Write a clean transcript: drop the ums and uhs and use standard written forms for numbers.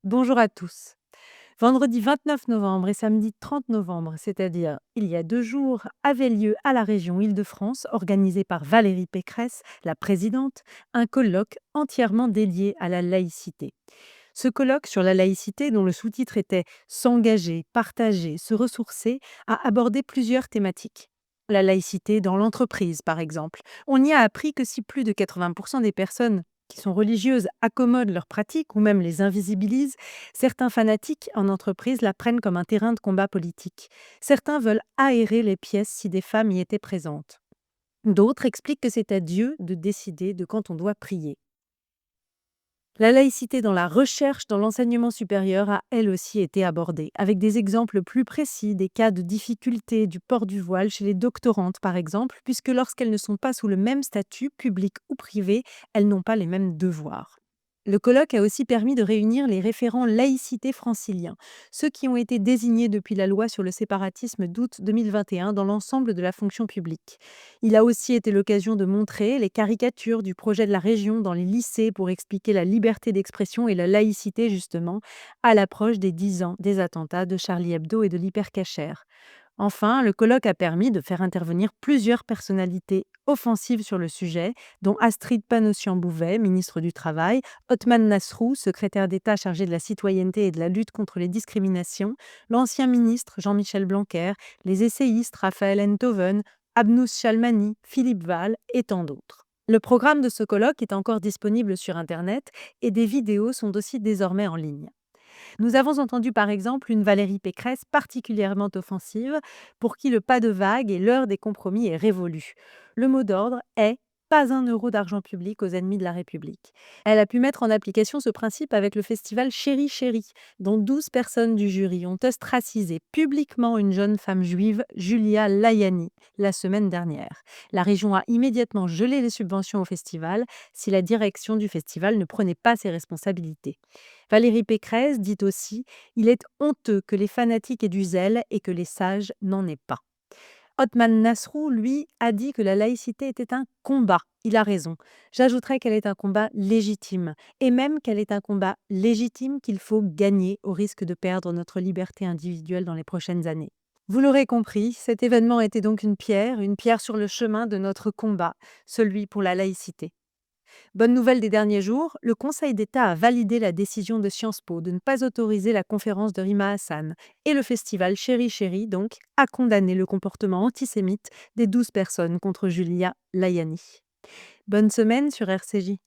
Bonjour à tous. Vendredi 29 novembre et samedi 30 novembre, c'est-à-dire il y a 2 jours, avait lieu à la région Île-de-France, organisé par Valérie Pécresse, la présidente, un colloque entièrement dédié à la laïcité. Ce colloque sur la laïcité, dont le sous-titre était S'engager, partager, se ressourcer, a abordé plusieurs thématiques. La laïcité dans l'entreprise, par exemple. On y a appris que si plus de 80% des personnes qui sont religieuses accommodent leurs pratiques ou même les invisibilisent, certains fanatiques en entreprise la prennent comme un terrain de combat politique. Certains veulent aérer les pièces si des femmes y étaient présentes. D'autres expliquent que c'est à Dieu de décider de quand on doit prier. La laïcité dans la recherche, dans l'enseignement supérieur, a elle aussi été abordée, avec des exemples plus précis des cas de difficulté du port du voile chez les doctorantes, par exemple, puisque lorsqu'elles ne sont pas sous le même statut, public ou privé, elles n'ont pas les mêmes devoirs. Le colloque a aussi permis de réunir les référents laïcité franciliens, ceux qui ont été désignés depuis la loi sur le séparatisme d'août 2021 dans l'ensemble de la fonction publique. Il a aussi été l'occasion de montrer les caricatures du projet de la région dans les lycées pour expliquer la liberté d'expression et la laïcité justement à l'approche des 10 ans des attentats de Charlie Hebdo et de l'Hypercacher. Enfin, le colloque a permis de faire intervenir plusieurs personnalités offensives sur le sujet, dont Astrid Panosyan-Bouvet, ministre du Travail, Othman Nasrou, secrétaire d'État chargé de la citoyenneté et de la lutte contre les discriminations, l'ancien ministre Jean-Michel Blanquer, les essayistes Raphaël Enthoven, Abnous Chalmani, Philippe Val et tant d'autres. Le programme de ce colloque est encore disponible sur Internet et des vidéos sont aussi désormais en ligne. Nous avons entendu par exemple une Valérie Pécresse particulièrement offensive, pour qui le pas de vague et l'heure des compromis est révolue. Le mot d'ordre est pas un euro d'argent public aux ennemis de la République. Elle a pu mettre en application ce principe avec le festival Chéri Chéri, dont 12 personnes du jury ont ostracisé publiquement une jeune femme juive, Julia Layani, la semaine dernière. La région a immédiatement gelé les subventions au festival si la direction du festival ne prenait pas ses responsabilités. Valérie Pécresse dit aussi: il est honteux que les fanatiques aient du zèle et que les sages n'en aient pas. Othman Nasrou, lui, a dit que la laïcité était un combat. Il a raison. J'ajouterais qu'elle est un combat légitime, et même qu'elle est un combat légitime qu'il faut gagner au risque de perdre notre liberté individuelle dans les prochaines années. Vous l'aurez compris, cet événement était donc une pierre sur le chemin de notre combat, celui pour la laïcité. Bonne nouvelle des derniers jours, le Conseil d'État a validé la décision de Sciences Po de ne pas autoriser la conférence de Rima Hassan et le festival Chéri Chéri, donc, a condamné le comportement antisémite des 12 personnes contre Julia Layani. Bonne semaine sur RCJ.